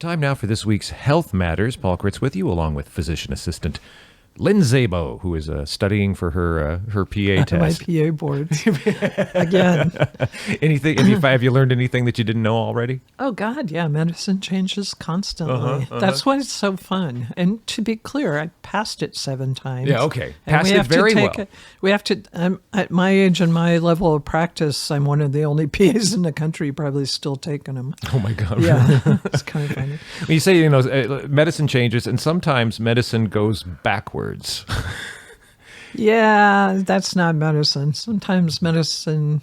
Time now for this week's Health Matters. Paul Critz with you, along with physician assistant Lynn Szabo, who is studying for her PA test. My PA boards. Again. Have you learned anything that you didn't know already? Oh, God, yeah. Medicine changes constantly. That's why it's so fun. And to be clear, I passed it 7 times. Yeah, okay. And Passed it very well. We have to, at my age and my level of practice, I'm one of the only PAs in the country probably still taking them. Oh, my God. Yeah, it's kind of funny. You say, medicine changes, and sometimes medicine goes backwards. Yeah, that's not medicine. Sometimes medicine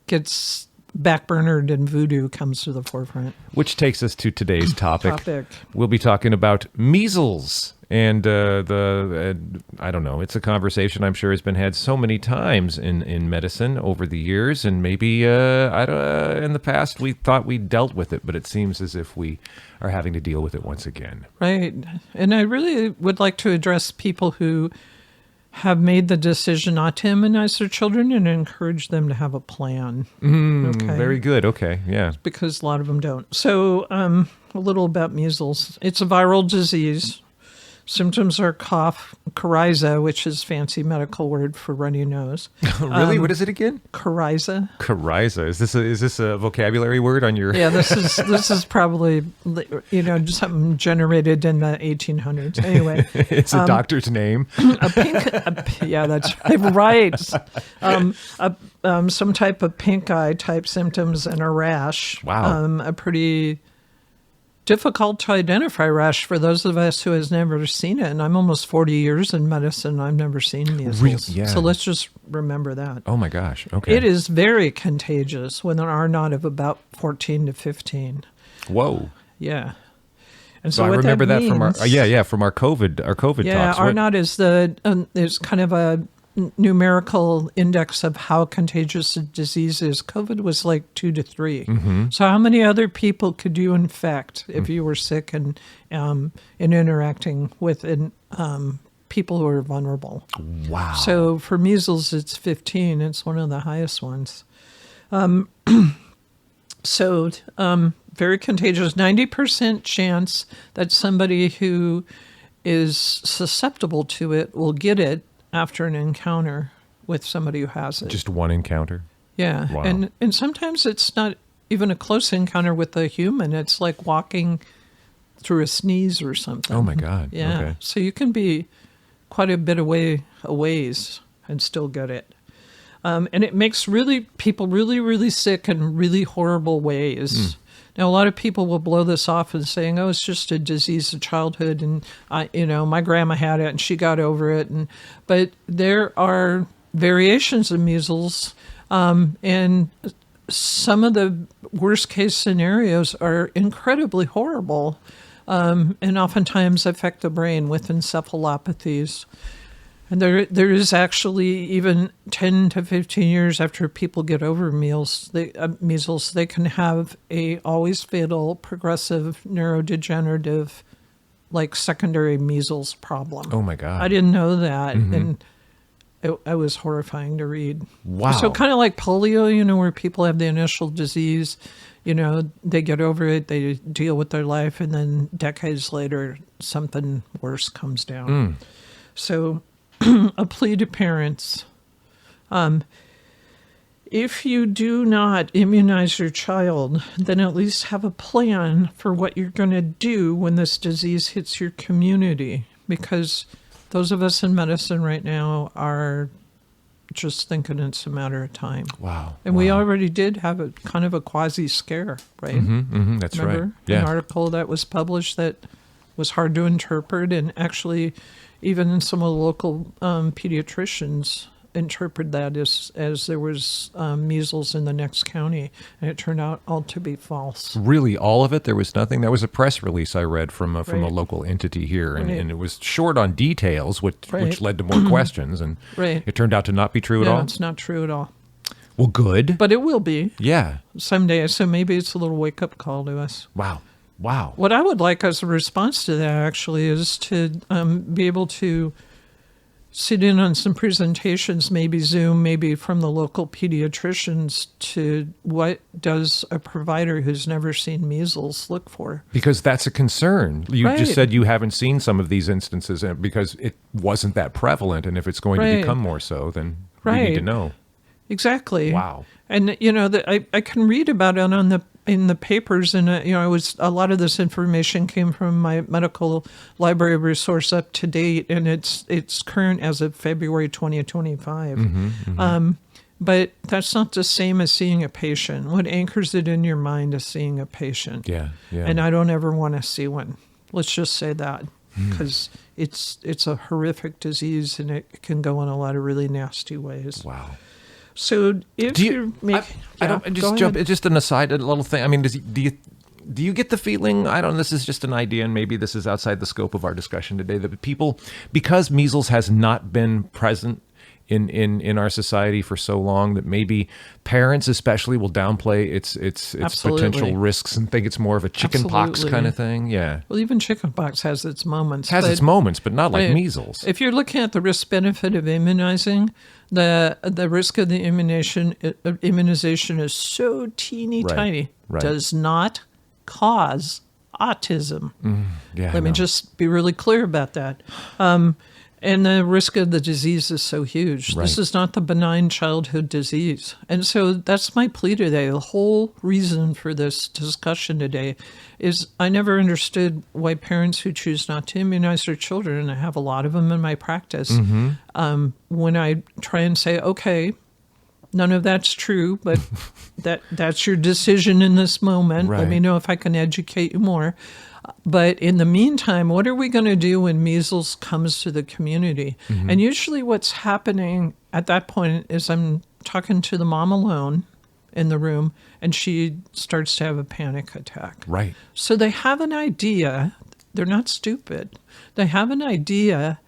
gets backburnered and voodoo comes to the forefront. Which takes us to today's topic. We'll be talking about measles. And I don't know, it's a conversation I'm sure has been had so many times in medicine over the years. And maybe in the past we thought we dealt with it, but it seems as if we are having to deal with it once again. Right. And I really would like to address people who have made the decision not to immunize their children and encourage them to have a plan. Okay. Very good. Okay. Yeah. Because a lot of them don't. So a little about measles. It's a viral disease. Symptoms are cough, coryza, which is fancy medical word for runny nose. Really? What is it again? Coryza. Coryza. Is this a vocabulary word on your? Yeah, this is probably something generated in the 1800s. Anyway, it's a doctor's name. Yeah, that's right. Some type of pink eye type symptoms and a rash. Wow. A pretty difficult to identify rash for those of us who has never seen it. And I'm almost 40 years in medicine. I've never seen measles. Really? Yeah. So let's just remember that. Oh my gosh. Okay. It is very contagious with an R naught of about 14 to 15. Whoa. Yeah. And so I what remember that means, from our COVID talks. R naught is is kind of a numerical index of how contagious the disease is. COVID was like 2 to 3. Mm-hmm. So how many other people could you infect if you were sick and interacting with people who are vulnerable? Wow. So for measles, it's 15. It's one of the highest ones. Very contagious. 90% chance that somebody who is susceptible to it will get it after an encounter with somebody who has it. Just one encounter? Yeah. Wow. And sometimes it's not even a close encounter with a human. It's like walking through a sneeze or something. Oh, my God. Yeah. Okay. So you can be quite a bit a ways and still get it. And it makes people really, really sick in really horrible ways. Now, a lot of people will blow this off and saying, "Oh, it's just a disease of childhood, and my grandma had it and she got over it." But there are variations of measles, and some of the worst case scenarios are incredibly horrible, and oftentimes affect the brain with encephalopathies. And there is actually even 10 to 15 years after people get over measles, they can have a always fatal progressive neurodegenerative, like secondary measles problem. Oh my God. I didn't know that. And it was horrifying to read. Wow. So kind of like polio, where people have the initial disease, they get over it, they deal with their life, and then decades later, something worse comes down. So a plea to parents. If you do not immunize your child, then at least have a plan for what you're going to do when this disease hits your community. Because those of us in medicine right now are just thinking it's a matter of time. Wow. And we already did have a kind of a quasi-scare, right? That's Remember? right. Yeah. An article that was published that was hard to interpret, and actually even some of the local pediatricians interpret that as there was measles in the next county, and it turned out all to be false. Really, all of it? There was nothing? That was a press release I read from a Right. local entity here, and, Right. and it was short on details, which Right. led to more questions, and Right. it turned out to not be true at No, all? it's not true at all. Well, good. But it will be Yeah. someday, so maybe it's a little wake-up call to us. Wow. What I would like as a response to that, actually, is to be able to sit in on some presentations, maybe Zoom, maybe from the local pediatricians, to what does a provider who's never seen measles look for? Because that's a concern. You Right. just said you haven't seen some of these instances because it wasn't that prevalent. And if it's going to Right. become more so, then we Right. need to know. Exactly. Wow. And I can read about it in the papers, and it was a lot of this information came from my medical library resource Up to Date, and it's current as of February 2025. But that's not the same as seeing a patient. What anchors it in your mind is seeing a patient. Yeah. Yeah. And I don't ever want to see one. Let's just say that, because it's a horrific disease, and it can go in a lot of really nasty ways. Wow. So if you make, I don't just jump. It's just an aside, a little thing. I mean, do you get the feeling? I don't. This is just an idea, and maybe this is outside the scope of our discussion today. That people, because measles has not been present in our society for so long, that maybe parents especially will downplay its Absolutely. potential risks and think it's more of a chicken pox Absolutely. kind of thing. Yeah, Well, even chickenpox has its moments. its moments, but not like but measles. If you're looking at the risk benefit of immunizing, the risk of the immunization is so teeny Right, tiny. right. Does not cause autism. Yeah, Let me just be really clear about that. And the risk of the disease is so huge. Right. This is not the benign childhood disease. And so that's my plea today. The whole reason for this discussion today is I never understood why parents who choose not to immunize their children, and I have a lot of them in my practice, when I try and say, okay, none of that's true, but that's your decision in this moment. Right. Let me know if I can educate you more. But in the meantime, what are we going to do when measles comes to the community? And usually what's happening at that point is I'm talking to the mom alone in the room, and she starts to have a panic attack. Right. So they have an idea. They're not stupid. They have an idea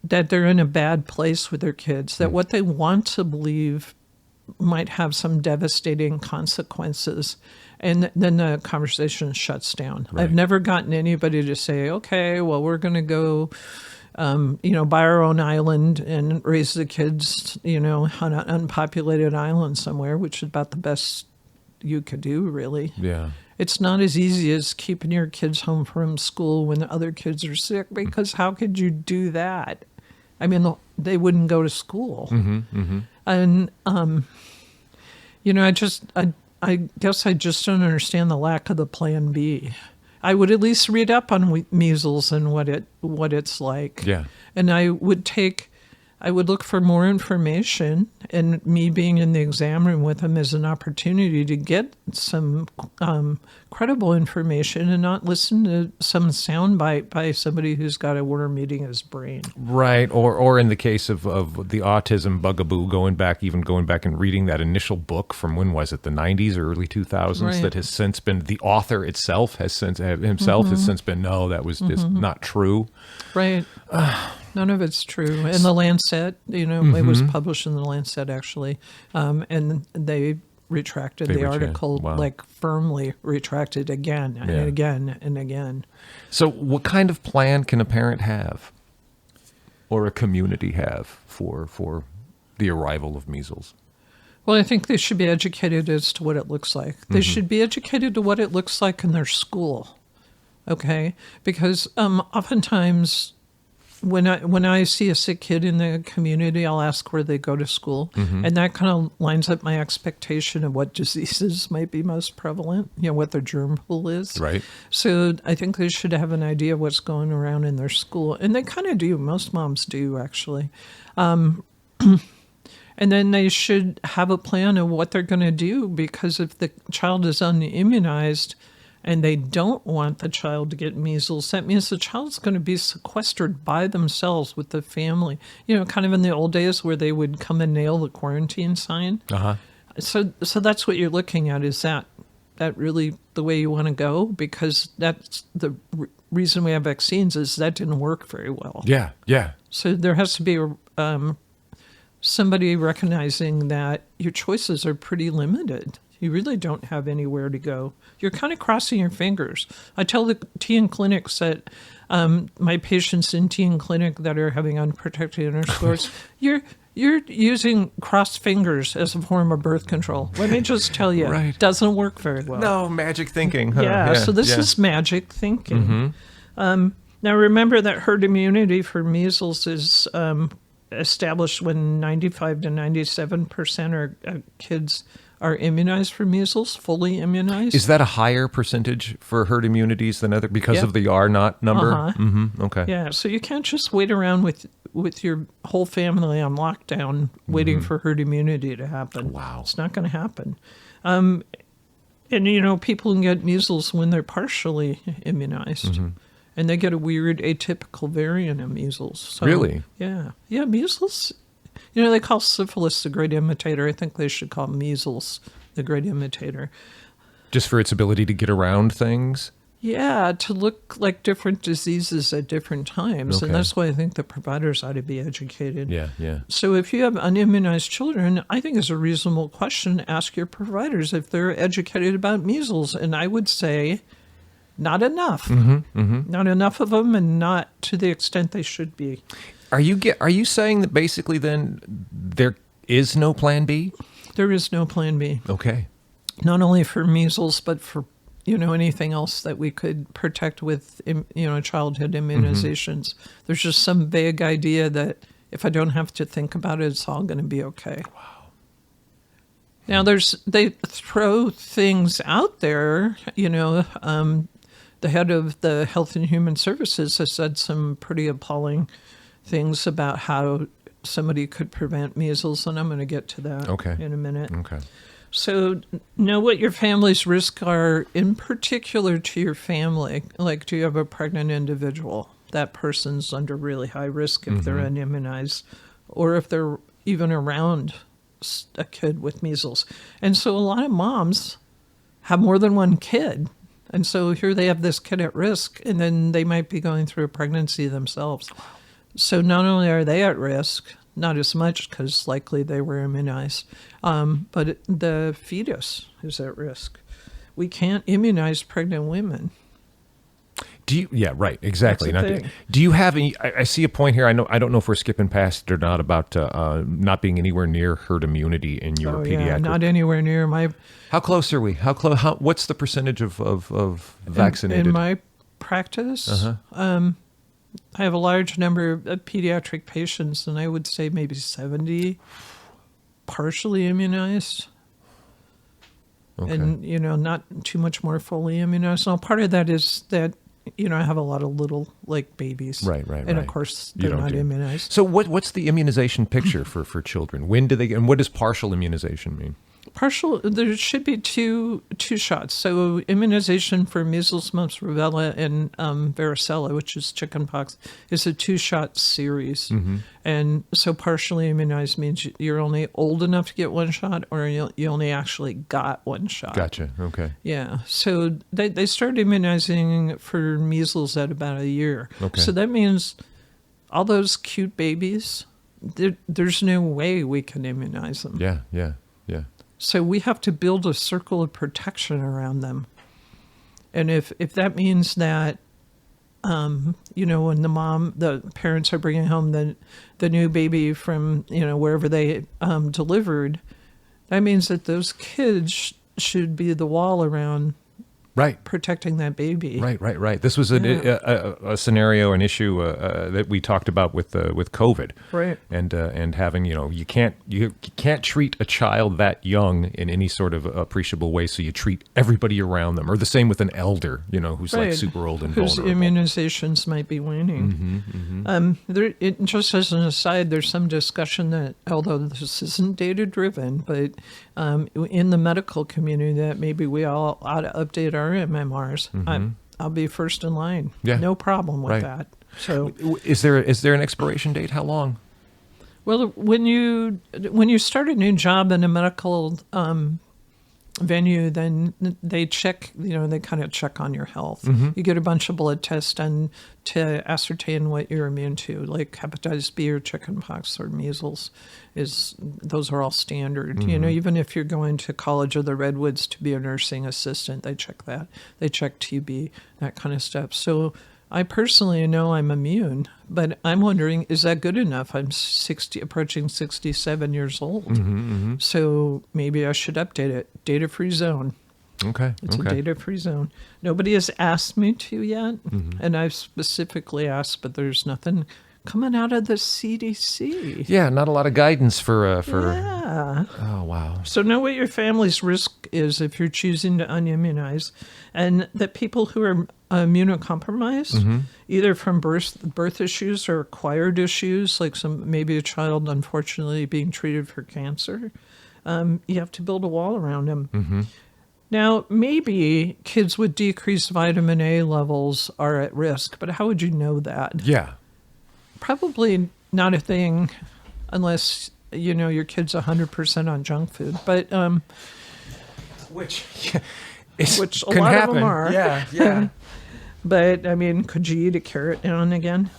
that they're in a bad place with their kids, that what they want to believe might have some devastating consequences. And then the conversation shuts down. Right. I've never gotten anybody to say, okay, well, we're going to go, buy our own island and raise the kids, on an unpopulated island somewhere, which is about the best you could do, really. Yeah. It's not as easy as keeping your kids home from school when the other kids are sick, because how could you do that? I mean, they wouldn't go to school. And, I guess I just don't understand the lack of the plan B. I would at least read up on measles and what it's like. Yeah. And I would look for more information, and me being in the exam room with them is an opportunity to get some credible information and not listen to some soundbite by somebody who's got a worm eating his brain. Right, or in the case of the autism bugaboo, going back and reading that initial book from, when was it, the 90s or early 2000s, Right. that has since been, the author itself has since been, no, that was just not true. Right. None of it's true. And the Lancet, it was published in the Lancet, actually, and they retracted the article, Wow. firmly retracted again and again and again. So what kind of plan can a parent have, or a community have, for the arrival of measles? Well, I think they should be educated as to what it looks like. They should be educated to what it looks like in their school, okay? Because oftentimes when I see a sick kid in the community, I'll ask where they go to school, and that kind of lines up my expectation of what diseases might be most prevalent, what their germ pool is. Right. So I think they should have an idea of what's going around in their school, and they kind of do. Most moms do, actually. And then they should have a plan of what they're going to do, because if the child is unimmunized and they don't want the child to get measles, that means the child's going to be sequestered by themselves with the family. Kind of in the old days where they would come and nail the quarantine sign. So that's what you're looking at. Is that really the way you want to go? Because that's the reason we have vaccines, is that didn't work very well. Yeah, yeah. So there has to be somebody recognizing that your choices are pretty limited. You really don't have anywhere to go. You're kind of crossing your fingers. I tell the teen clinics that My patients in teen clinic that are having unprotected intercourse, you're using crossed fingers as a form of birth control. Let me just tell you, Right. doesn't work very well. No, magic thinking. Huh? Yeah, so this is magic thinking. Now remember that herd immunity for measles is established when 95 to 97% of kids are immunized for measles, fully immunized. Is that a higher percentage for herd immunities than other because of the R naught number? Okay. Yeah, so you can't just wait around with your whole family on lockdown waiting for herd immunity to happen. Wow. It's not going to happen. And, people can get measles when they're partially immunized. And they get a weird atypical variant of measles. So, Really? Yeah. Yeah, measles. They call syphilis the great imitator. I think they should call measles the great imitator. Just for its ability to get around things? Yeah, to look like different diseases at different times. Okay. And that's why I think the providers ought to be educated. Yeah. So if you have unimmunized children, I think it's a reasonable question to ask your providers if they're educated about measles. And I would say not enough. Not enough of them, and not to the extent they should be. Are you saying that basically then there is no plan B? There is no plan B. Okay. Not only for measles, but for anything else that we could protect with childhood immunizations. There's just some vague idea that if I don't have to think about it, it's all going to be okay. Wow. Now they throw things out there. The head of the Health and Human Services has said some pretty appalling things about how somebody could prevent measles, and I'm going to get to that in a minute. Okay. So know what your family's risks are, in particular to your family. Like, do you have a pregnant individual? That person's under really high risk if they're unimmunized, or if they're even around a kid with measles. And so a lot of moms have more than one kid. And so here they have this kid at risk, and then they might be going through a pregnancy themselves. So not only are they at risk, not as much because likely they were immunized, but the fetus is at risk. We can't immunize pregnant women. Yeah, right, exactly. That's the thing. Do you have any? I see a point here. I don't know if we're skipping past it or not about not being anywhere near herd immunity in your pediatric. Yeah, not anywhere near my. How close are we? What's the percentage of vaccinated? In my practice, I have a large number of pediatric patients, and I would say maybe 70 partially immunized. Okay. And, not too much more fully immunized. Now, part of that is that, I have a lot of little, babies. Right. And, of course, they're not immunized. So what's the immunization picture for children? When do they get, and what does partial immunization mean? There should be two shots. So immunization for measles, mumps, rubella, and varicella, which is chickenpox, is a 2-shot series. And so partially immunized means you're only old enough to get one shot, or you only actually got one shot. Gotcha. Okay. Yeah. So they started immunizing for measles at about a year. Okay. So that means all those cute babies, there's no way we can immunize them. Yeah. So we have to build a circle of protection around them. And if that means that, when the parents are bringing home the new baby from, wherever they delivered, that means that those kids should be the wall around protecting that baby. Right. This was a scenario, an issue that we talked about with COVID. Right. And having, you can't treat a child that young in any sort of appreciable way, so you treat everybody around them, or the same with an elder, who's like super old and whose vulnerable. immunizations might be waning. Just as an aside, there's some discussion that, although this isn't data driven, but in the medical community, that maybe we all ought to update our MMRs. I'll be first in line. Yeah. No problem with that. So, is there an expiration date? How long? Well, when you start a new job in a medical venue, then they check, they kind of check on your health. You get a bunch of blood tests done to ascertain what you're immune to, like hepatitis B or chickenpox or measles. Those are all standard. Even if you're going to College of the Redwoods to be a nursing assistant, they check that. They check TB, that kind of stuff. So I personally know I'm immune, but I'm wondering, is that good enough? I'm approaching 67 years old. So maybe I should update it. Data-free zone. Okay. It's a data-free zone. Nobody has asked me to yet, and I've specifically asked, but there's nothing coming out of the CDC. Yeah, not a lot of guidance for. Yeah. Oh, wow. So know what your family's risk is if you're choosing to unimmunize, and that people who are immunocompromised, either from birth issues or acquired issues, like maybe a child unfortunately being treated for cancer, you have to build a wall around them. Now, maybe kids with decreased vitamin A levels are at risk, but how would you know that? Yeah. Probably not a thing unless, your kid's 100% on junk food. But Which a lot of them are. Yeah. But, could you eat a carrot now and again?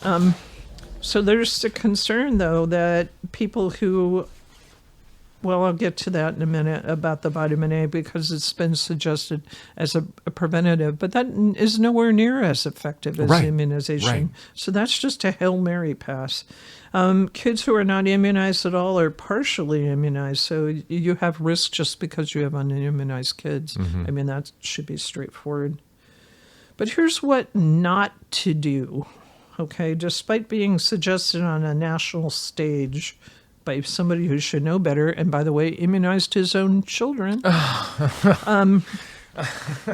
So there's the concern, though, that people who... Well, I'll get to that in a minute about the vitamin A because it's been suggested as a preventative, but that is nowhere near as effective as immunization. Right. So that's just a Hail Mary pass. Kids who are not immunized at all are partially immunized, so you have risk just because you have unimmunized kids. That should be straightforward. But here's what not to do, okay? Despite being suggested on a national stage by somebody who should know better, and by the way, immunized his own children.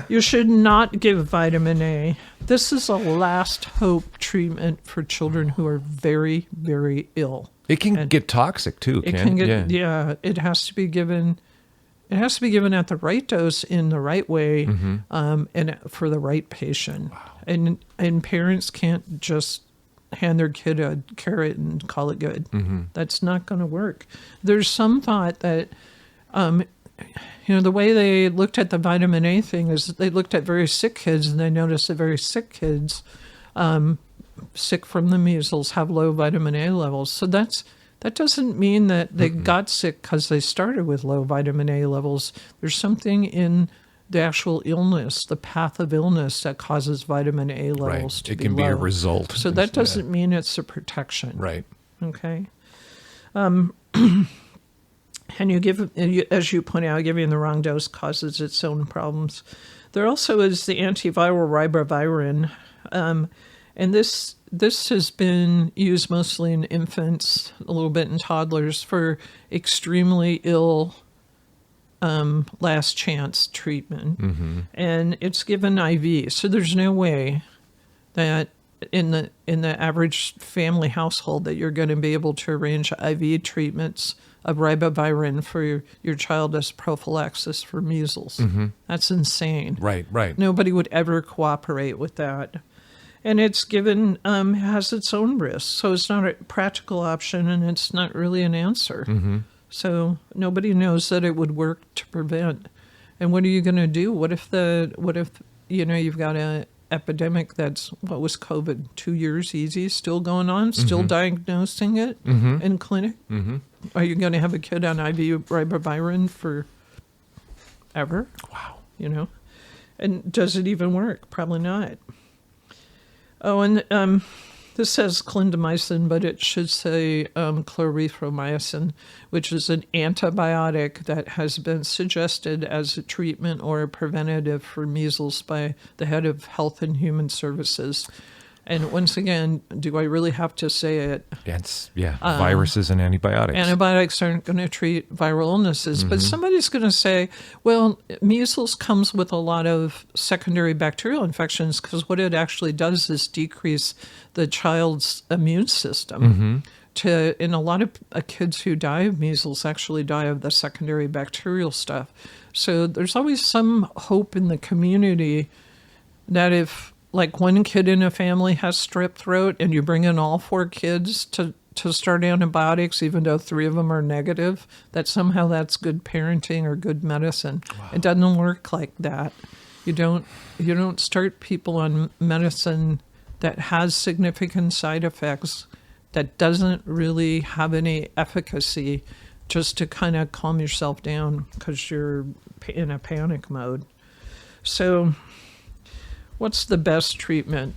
You should not give vitamin A. This is a last hope treatment for children who are very, very ill. It can get toxic too. It has to be given. It has to be given at the right dose in the right way, and for the right patient. Wow. And parents can't just hand their kid a carrot and call it good. That's not going to work. There's some thought that, the way they looked at the vitamin A thing is they looked at very sick kids and they noticed that very sick kids, sick from the measles, have low vitamin A levels. So that doesn't mean that they got sick because they started with low vitamin A levels. There's something in the actual illness, the path of illness that causes vitamin A levels to be low. It can be a result. So that doesn't mean it's a protection. Right. Okay. And as you point out, giving the wrong dose causes its own problems. There also is the antiviral ribavirin, and this has been used mostly in infants, a little bit in toddlers, for extremely ill last chance treatment. And it's given IV. So there's no way that in the average family household that you're going to be able to arrange IV treatments of ribavirin for your child as prophylaxis for measles. That's insane. Right. Nobody would ever cooperate with that. And it's given, has its own risks. So it's not a practical option and it's not really an answer. So nobody knows that it would work to prevent. And what are you going to do? What if you've got an epidemic that's, what was COVID, 2 years easy, still going on, still diagnosing it in clinic? Are you going to have a kid on IV ribavirin for ever? Wow. And does it even work? Probably not. Oh, and this says clindamycin, but it should say clarithromycin, which is an antibiotic that has been suggested as a treatment or a preventative for measles by the head of Health and Human Services. And once again, do I really have to say it? Viruses and antibiotics. Antibiotics aren't going to treat viral illnesses, but somebody's going to say, well, measles comes with a lot of secondary bacterial infections because what it actually does is decrease the child's immune system. And a lot of kids who die of measles actually die of the secondary bacterial stuff. So there's always some hope in the community that if, like, one kid in a family has strep throat and you bring in all 4 kids to start antibiotics, even though 3 of them are negative, that somehow that's good parenting or good medicine. Wow. It doesn't work like that. You don't start people on medicine that has significant side effects, that doesn't really have any efficacy, just to kind of calm yourself down because you're in a panic mode. So what's the best treatment?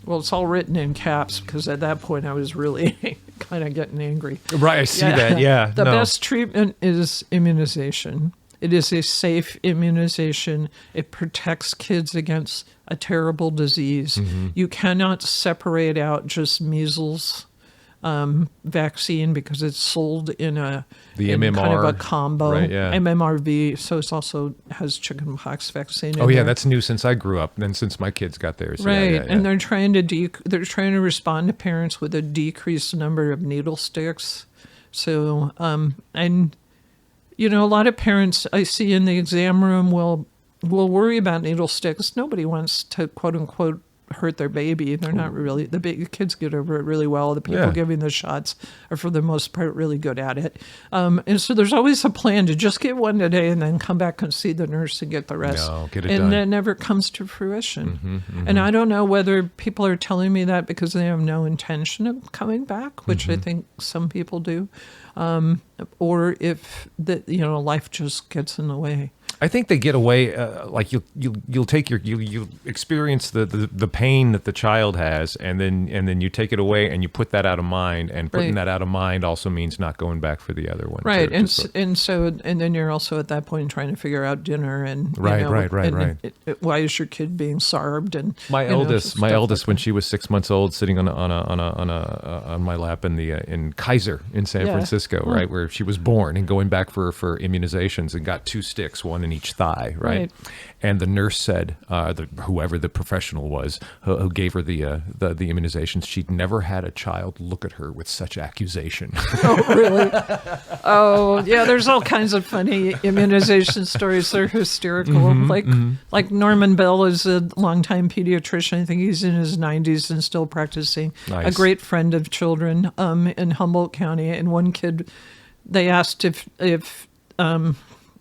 Well, it's all written in caps because at that point I was really kind of getting angry. Right, I see that. Yeah, The best treatment is immunization. It is a safe immunization. It protects kids against a terrible disease. You cannot separate out just measles vaccine because it's sold in MMR, kind of a combo, right, yeah. MMRV. So it also has chickenpox vaccine. Oh yeah, that's new since I grew up, and since my kids got theirs. Right, Yeah. and they're trying to respond to parents with a decreased number of needle sticks. So and a lot of parents I see in the exam room will worry about needle sticks. Nobody wants to quote unquote hurt their baby. They're not really, the kids get over it really well. The people giving the shots are for the most part really good at it. And so there's always a plan to just get one today and then come back and see the nurse and get the rest. No, get it and done. it never comes to fruition. And I don't know whether people are telling me that because they have no intention of coming back, which I think some people do, or if life just gets in the way. I think they get away, like you'll take you experience the pain that the child has, and then you take it away and you put that out of mind, and putting that out of mind also means not going back for the other one. Right, and then you're also at that point trying to figure out dinner and right. Why is your kid being starved? And my eldest, when she was 6 months old, sitting on my lap in Kaiser in San Francisco, right, where she was born, and going back for immunizations, and got 2 sticks, one in each thigh, right? And the nurse said, whoever the professional was who gave her the immunizations, she'd never had a child look at her with such accusation. Oh, really? Oh, yeah. There's all kinds of funny immunization stories. They're hysterical. Like Norman Bell is a longtime pediatrician. I think he's in his 90s and still practicing. Nice. A great friend of children in Humboldt County. And one kid, they asked if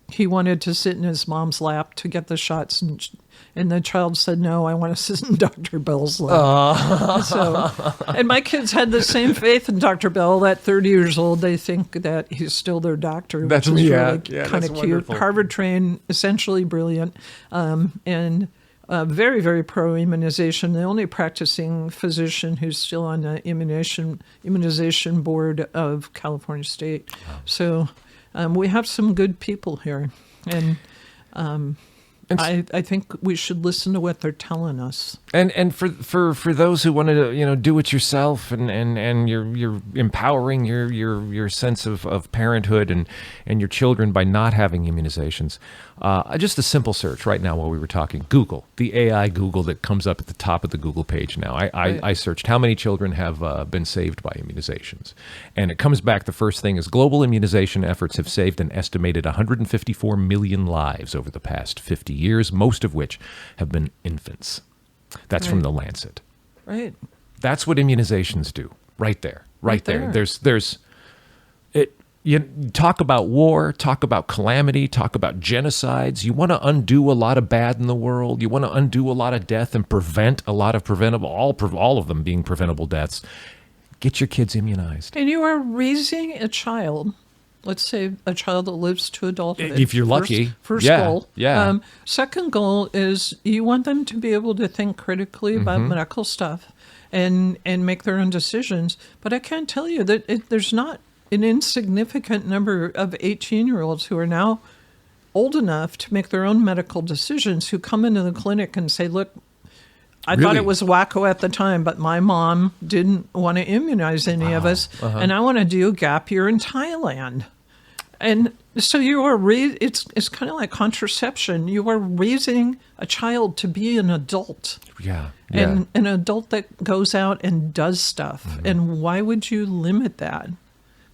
he wanted to sit in his mom's lap to get the shots, and the child said, "No, I want to sit in Dr. Bell's lap." And my kids had the same faith in Dr. Bell. At 30 years old, they think that he's still their doctor, which is really kind of cute. Wonderful. Harvard trained, essentially brilliant, and very, very pro immunization. The only practicing physician who's still on the immunization board of California State. Wow. So. We have some good people here, and I think we should listen to what they're telling us. And for those who want to do it yourself, and you're empowering your sense of parenthood and your children by not having immunizations. Just a simple search right now while we were talking. Google, the AI Google that comes up at the top of the Google page now. I searched how many children have been saved by immunizations. And it comes back, the first thing is global immunization efforts have saved an estimated 154 million lives over the past 50 years, most of which have been infants. That's from The Lancet. Right. That's what immunizations do. Right there. Right there. There's it. You talk about war, talk about calamity, talk about genocides. You want to undo a lot of bad in the world. You want to undo a lot of death and prevent a lot of preventable, all of them being preventable deaths. Get your kids immunized. And you are raising a child, let's say a child that lives to adulthood. If you're lucky. First goal. Yeah. Second goal is you want them to be able to think critically about medical stuff and make their own decisions. But I can't tell you that there's not an insignificant number of 18-year-olds who are now old enough to make their own medical decisions, who come into the clinic and say, look, I thought it was wacko at the time, but my mom didn't want to immunize any of us, and I want to do a gap year in Thailand. And so you are it's kind of like contraception. You are raising a child to be an adult. Yeah. And an adult that goes out and does stuff. And why would you limit that?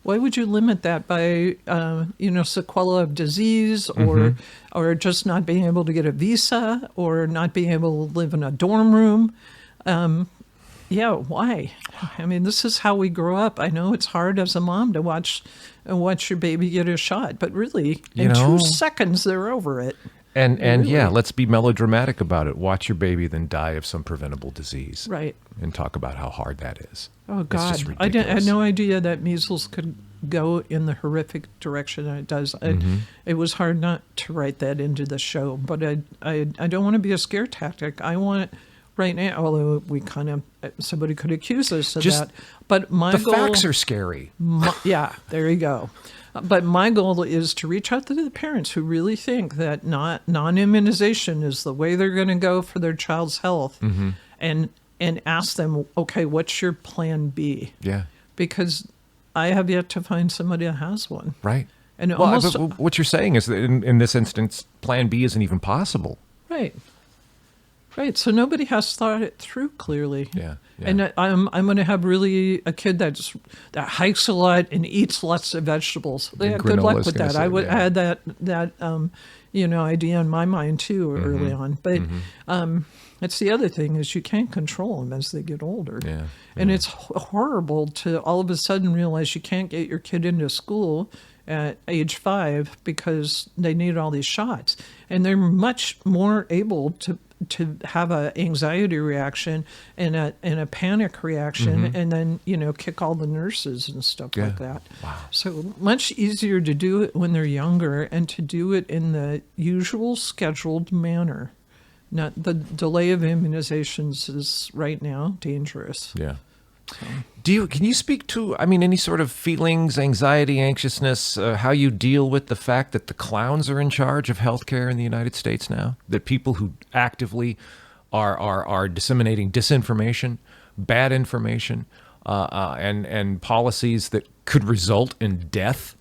Why would you limit that by, sequela of disease or just not being able to get a visa or not being able to live in a dorm room? Why? I mean, this is how we grow up. I know it's hard as a mom to watch your baby get a shot, but really, in 2 seconds, they're over it. And really. Let's be melodramatic about it. Watch your baby then die of some preventable disease. Right. And talk about how hard that is. Oh, God. I had no idea that measles could go in the horrific direction that it does. It was hard not to write that into the show, but I don't want to be a scare tactic. I want right now, although we kind of, somebody could accuse us of Just that. But my The goal, facts are scary. yeah, there you go. But my goal is to reach out to the parents who really think that non-immunization is the way they're going to go for their child's health, and ask them, okay, what's your plan B? Yeah. Because I have yet to find somebody that has one. Right. And Well, almost but what you're saying is that in this instance, Plan B isn't even possible. right. Right. So nobody has thought it through clearly. Yeah. Yeah. And I'm going to have really a kid that hikes a lot and eats lots of vegetables. Yeah, good luck Granola's with gonna that. say, I yeah. had that idea in my mind too early on. But it's the other thing is you can't control them as they get older. Yeah. And it's horrible to all of a sudden realize you can't get your kid into school at age 5 because they need all these shots. And they're much more able to have an anxiety reaction and a panic reaction, and then kick all the nurses and stuff like that. Wow. So much easier to do it when they're younger and to do it in the usual scheduled manner. Not the delay of immunizations is right now dangerous. Yeah. Can you speak to, any sort of feelings, anxiety, anxiousness, how you deal with the fact that the clowns are in charge of healthcare in the United States now? That people who actively are disseminating disinformation, bad information, and policies that could result in death.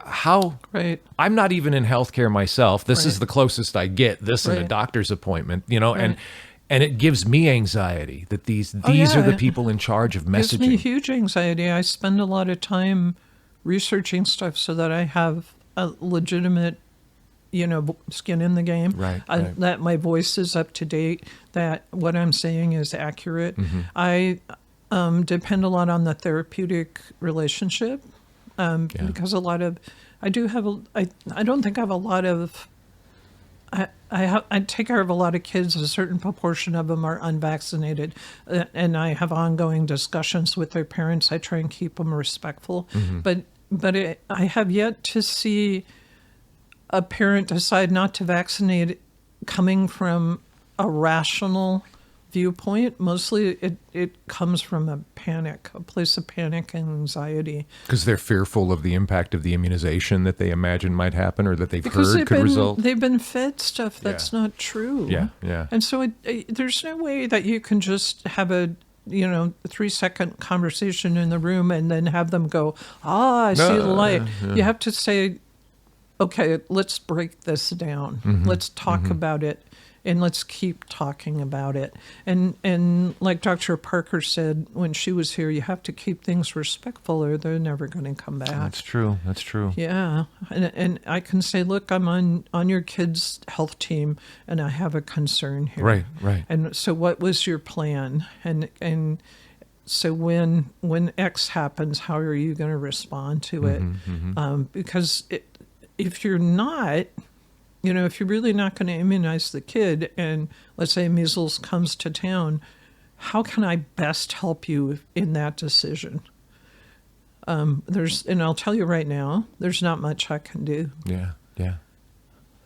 How? Right. I'm not even in healthcare myself. This is Right. the closest I get. This and a Right. doctor's appointment, Right. and it gives me anxiety that these yeah. are the people in charge of Gives me messaging. huge anxiety. I spend a lot of time researching stuff so that I have a legitimate, skin in the game. Right, right. That my voice is up to date, that what I'm saying is accurate. Mm-hmm. I depend a lot on the therapeutic relationship because I don't think I have a lot of, I take care of a lot of kids. A certain proportion of them are unvaccinated, and I have ongoing discussions with their parents. I try and keep them respectful, but I have yet to see a parent decide not to vaccinate coming from a rational viewpoint. Mostly it comes from a place of panic and anxiety. Because they're fearful of the impact of the immunization that they imagine might happen or that they've Because heard could result. they've been fed stuff that's not true. Yeah, yeah. And so there's no way that you can just have a 3-second conversation in the room and then have them go, I see the light. You have to say, okay, let's break this down. Let's talk about it. And let's keep talking about it. And like Dr. Parker said when she was here, you have to keep things respectful or they're never going to come back. That's true. That's true. Yeah. And I can say, look, I'm on your kid's health team and I have a concern here. Right, right. And so what was your plan? And so when X happens, how are you going to respond to it? Because if you're not... if you're really not going to immunize the kid and let's say measles comes to town, how can I best help you in that decision? And I'll tell you right now, there's not much I can do. Yeah, yeah.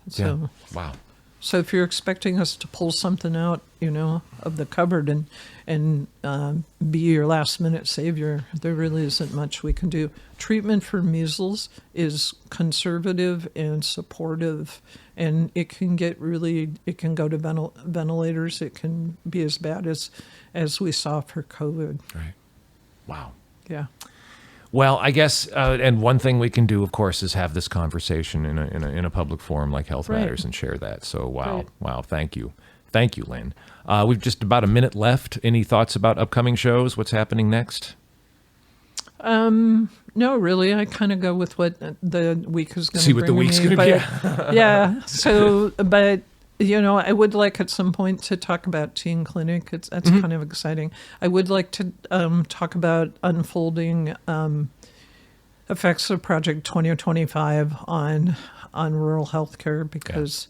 So, Yeah. Wow. So if you're expecting us to pull something out, of the cupboard and be your last minute savior, there really isn't much we can do. Treatment for measles is conservative and supportive, and it can go to ventilators. It can be as bad as we saw for COVID. Right. Wow. Yeah. Well, I guess, and one thing we can do, of course, is have this conversation in a public forum like Health Right. Matters and share that. So, Right. wow, thank you, Lynn. We've just about a minute left. Any thoughts about upcoming shows? What's happening next? No, really. I kind of go with what the week is going to See what the week's going to be. Yeah. So, but I would like at some point to talk about teen clinic. That's kind of exciting. I would like to talk about unfolding effects of Project 2025 on rural healthcare because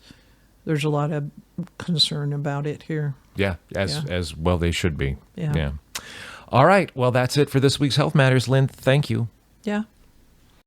there's a lot of concern about it here. Yeah, as well they should be. Yeah. All right. Well, that's it for this week's Health Matters. Lynn, thank you. Yeah.